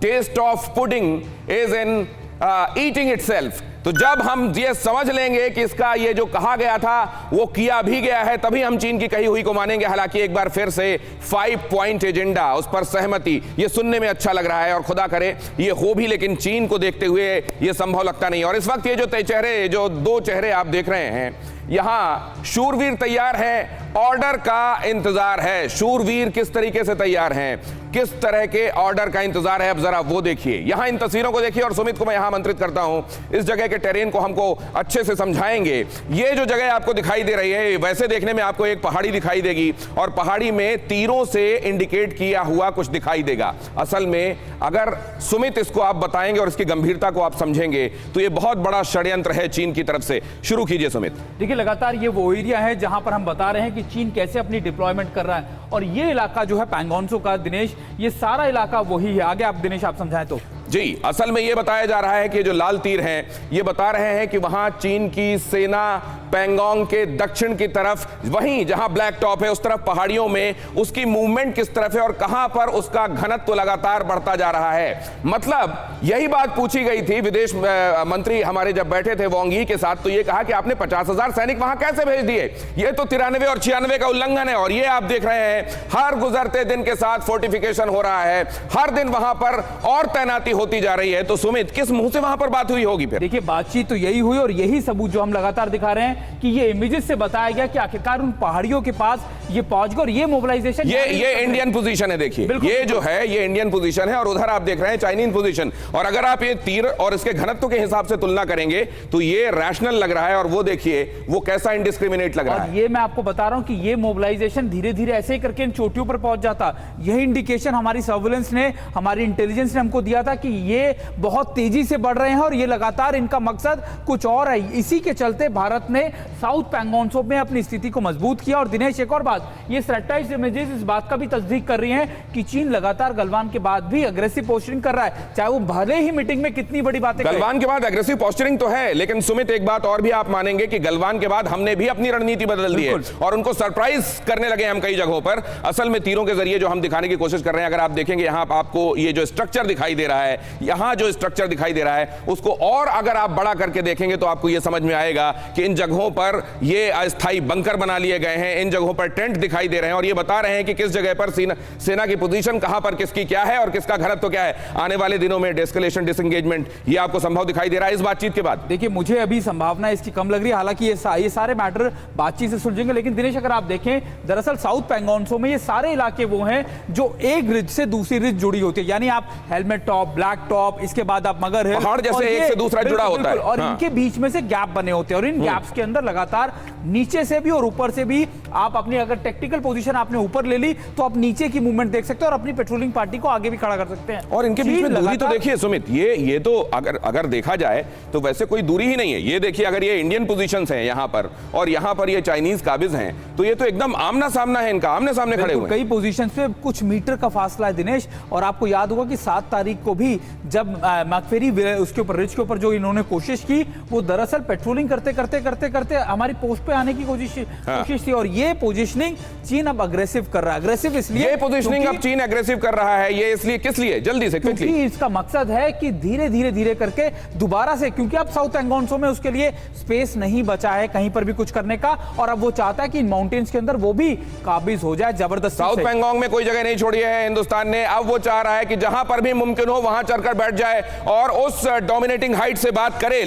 Test of pudding is in eating itself. तो जब हम ये समझ लेंगे कि इसका ये जो कहा गया था वो किया भी गया है, तभी हम चीन की कही हुई को मानेंगे। हालांकि एक बार फिर से 5 पॉइंट एजेंडा, उस पर सहमति, ये सुनने में अच्छा लग रहा है और खुदा करे ये हो भी, लेकिन चीन को देखते हुए ये संभव लगता नहीं। और इस वक्त ये जो दो चेहरे आप देख रहे हैं, यहां शूरवीर तैयार है, ऑर्डर का इंतजार है। शूरवीर किस तरीके से तैयार हैं, किस तरह के ऑर्डर का इंतजार है, अब जरा वो देखिए। यहां इन तस्वीरों को देखिए और सुमित को मैं यहां आमंत्रित करता हूं, इस जगह के टेरेन को हमको अच्छे से समझाएंगे। ये जो जगह आपको दिखाई दे रही है, वैसे देखने में आपको एक पहाड़ी दिखाई देगी और पहाड़ी में तीरों से इंडिकेट किया हुआ कुछ दिखाई देगा। असल में अगर सुमित इसको आप बताएंगे और इसकी गंभीरता को आप समझेंगे तो ये बहुत बड़ा षड्यंत्र है चीन की तरफ से। शुरू कीजिए सुमित। देखिए, लगातार ये वो एरिया है जहां पर हम बता रहे हैं कि चीन कैसे अपनी डिप्लॉयमेंट कर रहा है, और ये इलाका जो है पैंगोंगसो का, दिनेश, ये सारा इलाका वही है। आगे आप दिनेश आप समझाएं तो। जी, असल में यह बताया जा रहा है कि जो लाल तीर हैं, ये बता रहे हैं कि वहां चीन की सेना पैंगोंग के दक्षिण की तरफ, वहीं जहां ब्लैक टॉप है उस तरफ पहाड़ियों में उसकी मूवमेंट किस तरफ है और कहां पर उसका घनत्व लगातार बढ़ता जा रहा है। मतलब यही बात पूछी गई थी विदेश मंत्री हमारे जब बैठे थे वांग यी के साथ, तो ये कहा कि आपने 50,000 सैनिक वहां कैसे भेज दिए, ये तो 93 और 96 का उल्लंघन है। और ये आप देख रहे हैं हर गुजरते दिन के साथ फोर्टिफिकेशन हो रहा है, हर दिन वहां पर और तैनाती होती जा रही है। तो सुमित, किस मुंह से वहां पर बात हुई होगी फिर? देखिए, बातचीत तो यही हुई और यही सबूत जो हम लगातार दिखा रहे हैं कि ये इमेजेस से बताया गया कि आखिरकार उन पहाड़ियों के पास ये पहुंच गए और ये मोबिलाइजेशन, ये इंडियन पोजीशन है। देखिए, ये जो है ये इंडियन पोजीशन है और उधर आप देख रहे हैं चाइनीज पोजीशन। और अगर आप ये तीर और इसके घनत्व के हिसाब से तुलना करेंगे तो ये रैशनल लग रहा है, और वो देखिए वो कैसा इंडिस्क्रिमिनेट लग रहा है। ये मैं आपको बता रहा हूं कि ये मोबिलाइजेशन धीरे धीरे ऐसे ही करके इन चोटियों पर पहुंच जाता। यही इंडिकेशन हमारी सर्विलेंस ने, हमारी इंटेलिजेंस ने हमको दिया था कि ये बहुत तेजी से बढ़ रहे हैं और ये लगातार इनका मकसद कुछ और है। इसी के चलते भारत ने साउथ पैंगोंगसो में अपनी स्थिति को मजबूत किया। और दिनेश, एक और बात, ये सैटेलाइट इमेजेस इस बात का भी तस्दीक कर रही हैं कि चीन लगातार गलवान के बाद भी अग्रेसिव पोस्चरिंग कर रहा है, चाहे वो भले ही मीटिंग में कितनी बड़ी बातें। गलवान के बाद अग्रेसिव पोस्चरिंग तो है, लेकिन सुमित एक बात और भी आप मानेंगे कि गलवान के बाद हमने भी अपनी रणनीति बदल दी है और उनको सरप्राइज करने लगे हम कई जगहों पर। असल में तीरों के जरिए जो हम दिखाने की कोशिश कर रहे हैं, अगर आप देखेंगे यहां आपको ये जो स्ट्रक्चर दिखाई दे रहा है, यहां जो स्ट्रक्चर दिखाई दे रहा है उसको और अगर आप बड़ा करके देखेंगे तो आपको यह समझ में आएगा कि इन जगहों पर ये अस्थायी बंकर बना लिए गए हैं, इन जगहों पर टेंट दिखाई दे रहे हैं और ये बता रहे हैं कि किस जगह पर सेना की पोजीशन कहां पर किसकी क्या है और किसका घनत्व क्या है। आने वाले दिनों में डेस्केलेशन, डिसएंगेजमेंट, ये आपको संभव दिखाई दे रहा है इस बातचीत के बाद। देखिए, मुझे अभी संभावना इसकी कम लग रही है, हालांकि ये सारे मैटर बातचीत से सुलझेंगे। लेकिन दिनेश, अगर आप देखें, दरअसल साउथ पैंगोंगसो में ये सारे इलाके वो हैं जो एक रिज से दूसरी रिज जुड़ी होती है। यानी आप हेलमेट टॉप, ब्लैक टॉप, इसके बाद आप मगर हिल, पहाड़ जैसे एक से दूसरा जुड़ा होता है और इनके बीच में से गैप बने होते हैं और इन गैप्स के अंदर लगातार नीचे से भी और ऊपर से भी आप अपनी, अगर टेक्टिकल पोजीशन आपने ऊपर ले ली तो आप नीचे की मूवमेंट देख सकते हैं और अपनी पेट्रोलिंग पार्टी को आगे भी खड़ा कर सकते हैं। और इनके बीच में दूरी तो देखिए सुमित, ये तो अगर देखा जाए तो वैसे कोई दूरी ही नहीं है। ये देखिए, अगर ये इंडियन पोजीशंस हैं यहां पर और यहां पर ये चाइनीज काबिज हैं, तो ये तो एकदम आमना सामना है, इनका आमने सामने खड़े हुए हैं। कई पोजीशंस पे कुछ मीटर का फासला है दिनेश। और आपको याद होगा कि 7 तारीख को भी जब मैकफेरी उसके ऊपर, रिज के ऊपर जो इन्होंने कोशिश की, वो दरअसल पेट्रोलिंग करते करते करते करते हमारी पोस्ट पे आने की कोशिश थी। और ये पोजीशनिंग चीन अब अग्रेसिव कर रहा है। अग्रेसिव इसलिए, ये पोजीशनिंग अब चीन अग्रेसिव कर रहा है, ये इसलिए, किस लिए, जल्दी से क्विकली, क्योंकि इसका मकसद है कि धीरे धीरे धीरे करके दोबारा से, क्योंकि अब साउथ पैंगोंगसो में उसके लिए स्पेस नहीं बचा है कहीं पर भी कुछ करने का, और अब वो चाहता है कि इन माउंटेन्स के अंदर वो भी काबिज हो जाए जबरदस्त। साउथ पैंगोंग में कोई जगह नहीं छोड़ी है हिंदुस्तान ने, अब वो चाह रहा है कि जहां पर भी मुमकिन हो वहां चढ़कर बैठ जाए और उस डोमिनेटिंग हाइट से बात करे।